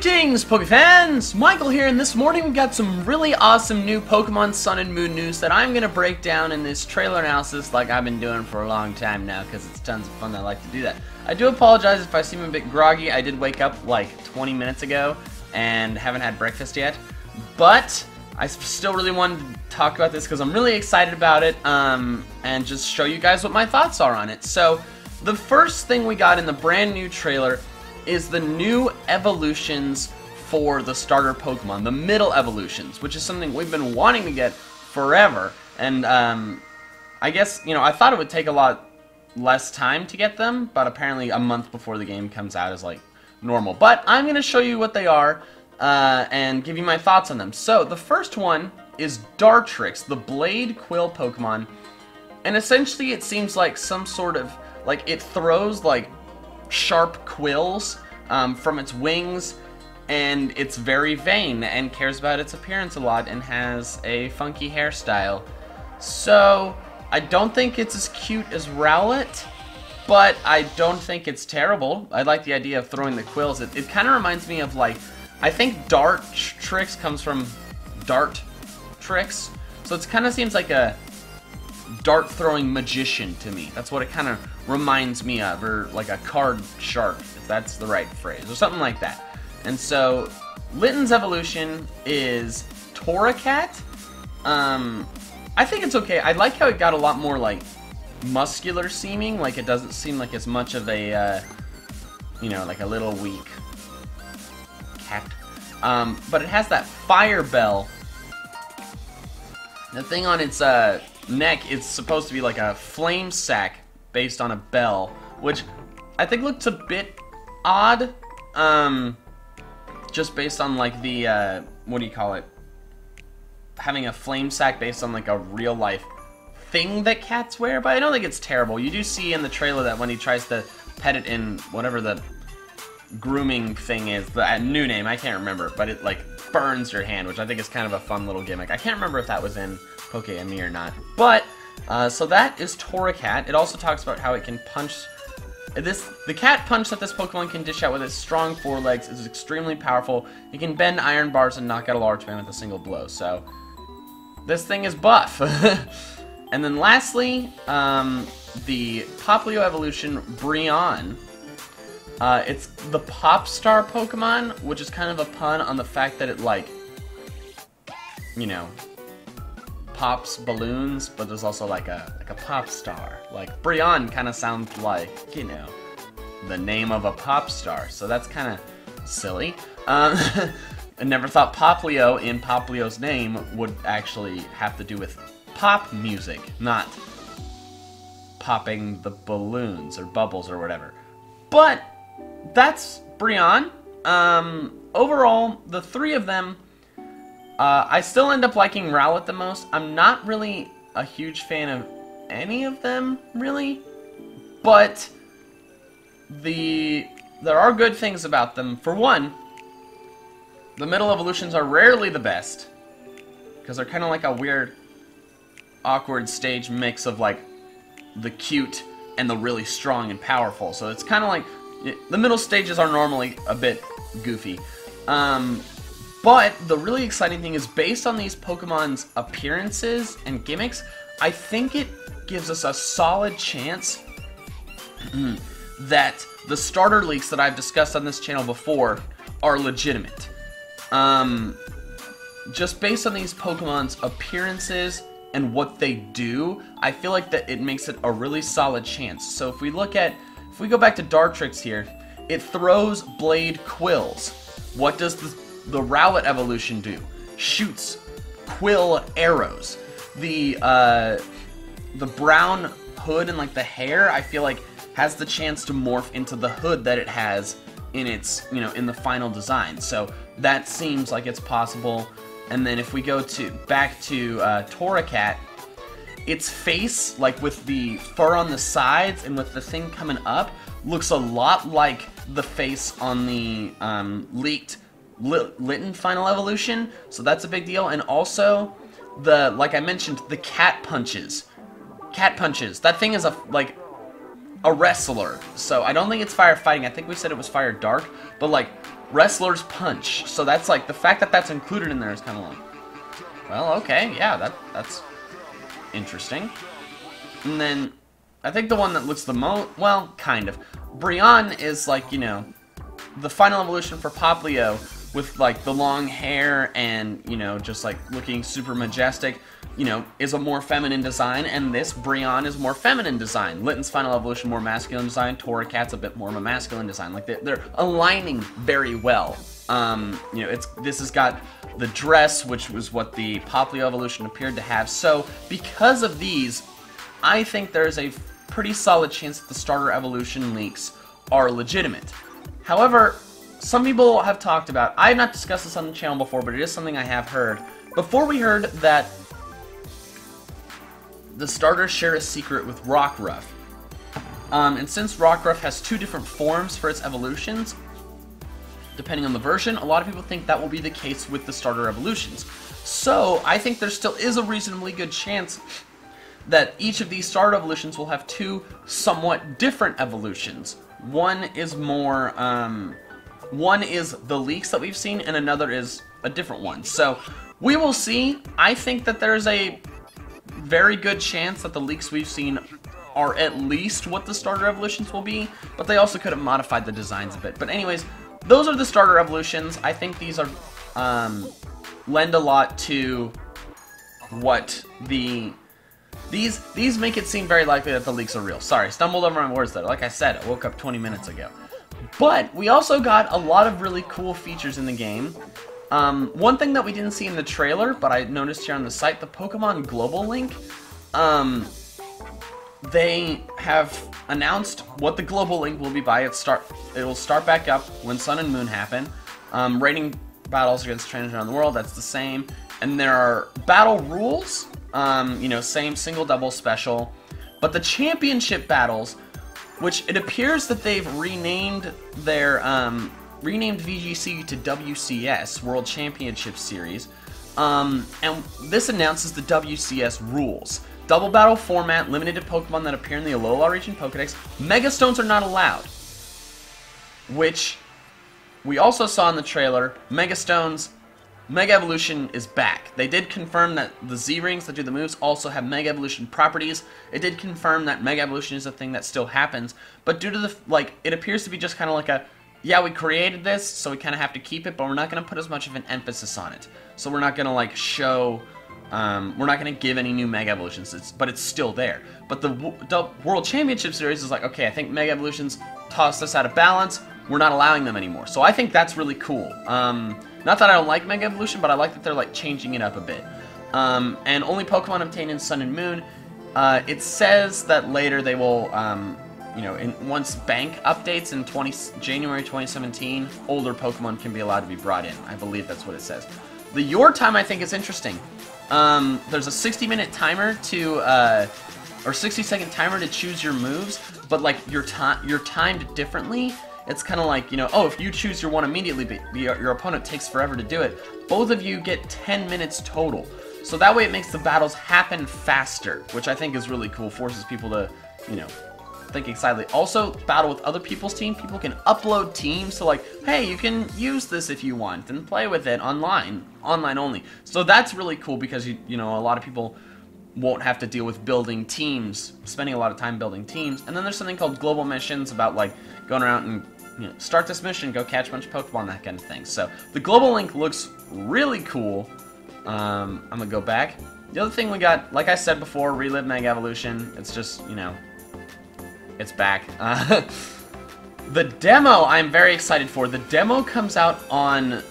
Greetings, Pokefans! Michael here, and this morning we've got some really awesome new Pokemon Sun and Moon news that I'm going to break down in this trailer analysis like I've been doing for a long time now, because it's tons of fun. I like to do that. I do apologize if I seem a bit groggy. I did wake up like 20 minutes ago and haven't had breakfast yet, but I still really wanted to talk about this because I'm really excited about it, and just show you guys what my thoughts are on it. So, the first thing we got in the brand new trailer is the new evolutions for the starter Pokemon, the middle evolutions, which is something we've been wanting to get forever. And I guess, you know, I thought it would take a lot less time to get them, but apparently a month before the game comes out is like normal. But I'm going to show you what they are and give you my thoughts on them. So the first one is Dartrix, the Blade Quill Pokemon, and essentially it seems like some sort of, like, it throws like sharp quills from its wings, and it's very vain and cares about its appearance a lot and has a funky hairstyle. So I don't think it's as cute as Rowlet, but I don't think it's terrible. I like the idea of throwing the quills. It kind of reminds me of, like, I think Dartrix comes from Dart Tricks, so it kind of seems like a dart throwing magician to me. That's what it kind of reminds me of, or like a card shark, if that's the right phrase, or something like that. And so Litten's evolution is Torracat. I think it's okay. I like how it got a lot more like muscular seeming, like it doesn't seem like as much of a you know, like a little weak cat. But it has that fire bell. The thing on its neck is supposed to be like a flame sack based on a bell, which I think looks a bit odd, just based on like the, what do you call it, having a flame sack based on like a real life thing that cats wear, but I don't think it's terrible. You do see in the trailer that when he tries to pet it in whatever the grooming thing is, the new name, I can't remember, but it like burns your hand, which I think is kind of a fun little gimmick. I can't remember if that was in Poke-Mii or not, but so that is Torracat. It also talks about how it can punch. The cat punch that this Pokemon can dish out with its strong forelegs is extremely powerful. It can bend iron bars and knock out a large man with a single blow. So this thing is buff. And then lastly, the Popplio evolution, Brionne. It's the Popstar Pokemon, which is kind of a pun on the fact that it, like, you know, pops balloons, but there's also like a pop star. Like Brionne kind of sounds like, you know, the name of a pop star, so that's kind of silly. I never thought Popplio in Popplio's name would actually have to do with pop music, not popping the balloons or bubbles or whatever. But that's Brionne. Overall, the three of them, I still end up liking Rowlet the most. I'm not really a huge fan of any of them, really, but there are good things about them. For one, the middle evolutions are rarely the best, because they're kind of like a weird, awkward stage mix of like the cute and the really strong and powerful. So it's kind of like, the middle stages are normally a bit goofy. But the really exciting thing is, based on these Pokemon's appearances and gimmicks, I think it gives us a solid chance that the starter leaks that I've discussed on this channel before are legitimate. Just based on these Pokemon's appearances and what they do, I feel like that it makes it a really solid chance. So if we go back to Dartrix here, it throws blade quills. What does the Rowlet evolution do? Shoots quill arrows. The brown hood and like the hair, I feel like has the chance to morph into the hood that it has in its, you know, in the final design. So that seems like it's possible. And then if we go back to Torracat, its face, like with the fur on the sides and with the thing coming up, looks a lot like the face on the leaked Litten final evolution, so that's a big deal. And also, like I mentioned, the cat punches. That thing is like a wrestler, so I don't think it's fire fighting. I think we said it was fire dark, but like Wrestler's Punch. So that's like, the fact that that's included in there is kind of like, well, okay, yeah, that's interesting. And then, I think the one that looks the most, well, kind of. Brionne is like, you know, the final evolution for Popplio with like the long hair and, you know, just like looking super majestic, you know, is a more feminine design, and this Brionne is more feminine design. Litten's final evolution, more masculine design. Torracat's a bit more of a masculine design. Like they're aligning very well. You know, this has got the dress, which was what the Popplio evolution appeared to have. So because of these, I think there's a pretty solid chance that the starter evolution leaks are legitimate. However, some people have talked about, I have not discussed this on the channel before, but it is something I have heard. Before, we heard that the starters share a secret with Rockruff. And since Rockruff has two different forms for its evolutions, depending on the version, a lot of people think that will be the case with the starter evolutions. So, I think there still is a reasonably good chance that each of these starter evolutions will have two somewhat different evolutions. One is more, one is the leaks that we've seen, and another is a different one. So, we will see. I think that there's a very good chance that the leaks we've seen are at least what the starter evolutions will be, but they also could have modified the designs a bit. But anyways, those are the starter evolutions. I think these are, lend a lot to what the... These make it seem very likely that the leaks are real. Sorry, stumbled over my words there. Like I said, I woke up 20 minutes ago. But we also got a lot of really cool features in the game. One thing that we didn't see in the trailer, but I noticed here on the site, the Pokemon Global Link, they have announced what the Global Link will be by. It will start back up when Sun and Moon happen. Rating battles against trainers around the world, that's the same. And there are battle rules, you know, same single, double, special. But the championship battles, which it appears that they've renamed their, renamed VGC to WCS, World Championship Series. And this announces the WCS rules. Double battle format, limited to Pokemon that appear in the Alola region Pokedex. Mega Stones are not allowed. Which we also saw in the trailer. Mega Stones, Mega Evolution is back. They did confirm that the Z-Rings that do the moves also have Mega Evolution properties. It did confirm that Mega Evolution is a thing that still happens. But due to the, like, it appears to be just kind of like a, yeah, we created this, so we kind of have to keep it, but we're not going to put as much of an emphasis on it. So we're not going to, like, show, we're not going to give any new Mega Evolutions, but it's still there. But the World Championship Series is like, okay, I think Mega Evolutions tossed us out of balance, we're not allowing them anymore. So I think that's really cool. Not that I don't like Mega Evolution, but I like that they're, like, changing it up a bit. And only Pokemon obtained in Sun and Moon. It says that later they will, you know, once Bank updates in January 2017, older Pokemon can be allowed to be brought in. I believe that's what it says. The Your Time, I think, is interesting. There's a 60-minute timer to, or 60-second timer to choose your moves, but, like, you're timed differently. It's kind of like, you know, oh, if you choose your one immediately, but your opponent takes forever to do it, both of you get 10 minutes total. So that way it makes the battles happen faster, which I think is really cool, forces people to, you know, think excitedly. Also, battle with other people's team. People can upload teams, so like, hey, you can use this if you want, and play with it online only. So that's really cool because, you know, a lot of people won't have to deal with building teams, spending a lot of time building teams. And then there's something called global missions about, like, going around and, you know, start this mission, go catch a bunch of Pokemon, that kind of thing. So the Global Link looks really cool. I'm gonna go back. The other thing we got, like I said before, Relive Mega Evolution. It's just, you know, it's back. The demo I'm very excited for. The demo comes out on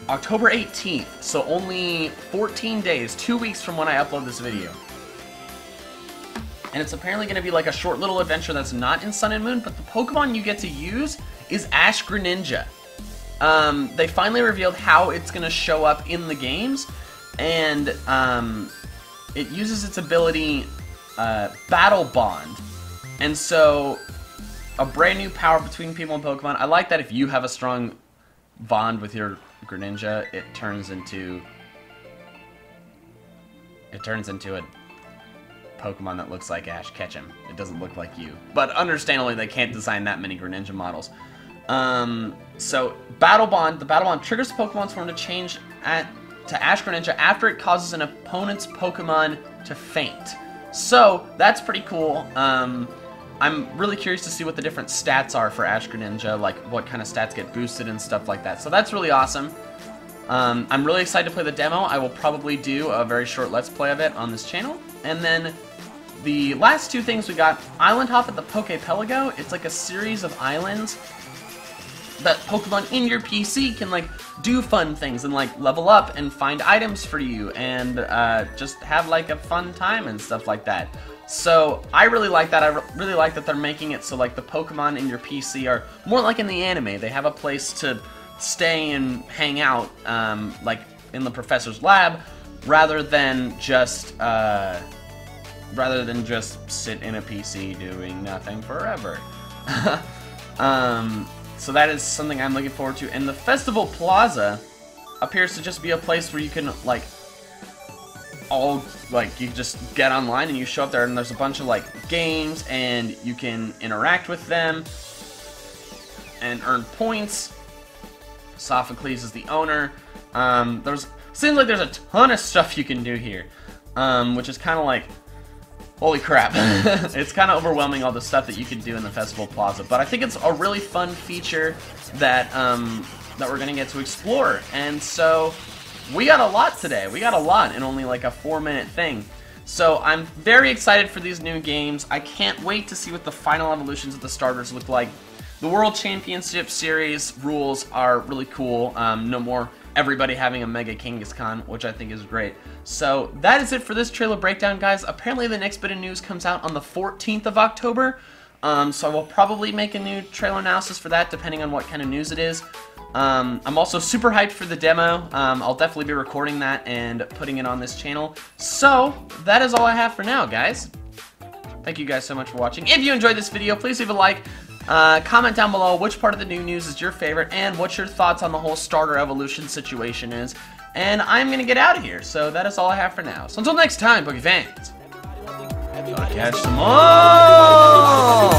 October 18th, so only 14 days, 2 weeks from when I upload this video. And it's apparently going to be like a short little adventure that's not in Sun and Moon, but the Pokemon you get to use is Ash Greninja. They finally revealed how it's going to show up in the games, and it uses its ability, Battle Bond. And so, a brand new power between people and Pokemon. I like that if you have a strong bond with your Greninja, it turns into a Pokemon that looks like Ash Ketchum. It doesn't look like you. But understandably, they can't design that many Greninja models. So Battle Bond, the Battle Bond triggers the Pokemon's form to change to Ash Greninja after it causes an opponent's Pokemon to faint. So that's pretty cool. I'm really curious to see what the different stats are for Ash Greninja, like what kind of stats get boosted and stuff like that. So that's really awesome. I'm really excited to play the demo. I will probably do a very short Let's Play of it on this channel. And then the last two things we got, Island Hop at the Poképelago. It's like a series of islands that Pokemon in your PC can like do fun things and like level up and find items for you and just have like a fun time and stuff like that. So I really like that. I really like that they're making it so like the Pokemon in your PC are more like in the anime. They have a place to stay and hang out, like in the professor's lab, rather than just sit in a PC doing nothing forever. So that is something I'm looking forward to. And the Festival Plaza appears to just be a place where you can like you just get online and you show up there and there's a bunch of like games and you can interact with them and earn points. Sophocles is the owner. Seems like there's a ton of stuff you can do here, which is kind of like, holy crap. It's kind of overwhelming all the stuff that you can do in the Festival Plaza, but I think it's a really fun feature that that we're gonna get to explore. And so we got a lot today. We got a lot in only like a 4-minute thing. So I'm very excited for these new games. I can't wait to see what the final evolutions of the starters look like. The World Championship Series rules are really cool. No more everybody having a Mega Kangaskhan, which I think is great. So that is it for this trailer breakdown, guys. Apparently the next bit of news comes out on the 14th of October. So I will probably make a new trailer analysis for that, depending on what kind of news it is. I'm also super hyped for the demo. I'll definitely be recording that and putting it on this channel. So that is all I have for now, guys. Thank you guys so much for watching. If you enjoyed this video, please leave a like. Comment down below which part of the new news is your favorite and what your thoughts on the whole starter evolution situation is. And I'm going to get out of here. So that is all I have for now. So until next time, Pokefans, catch them all!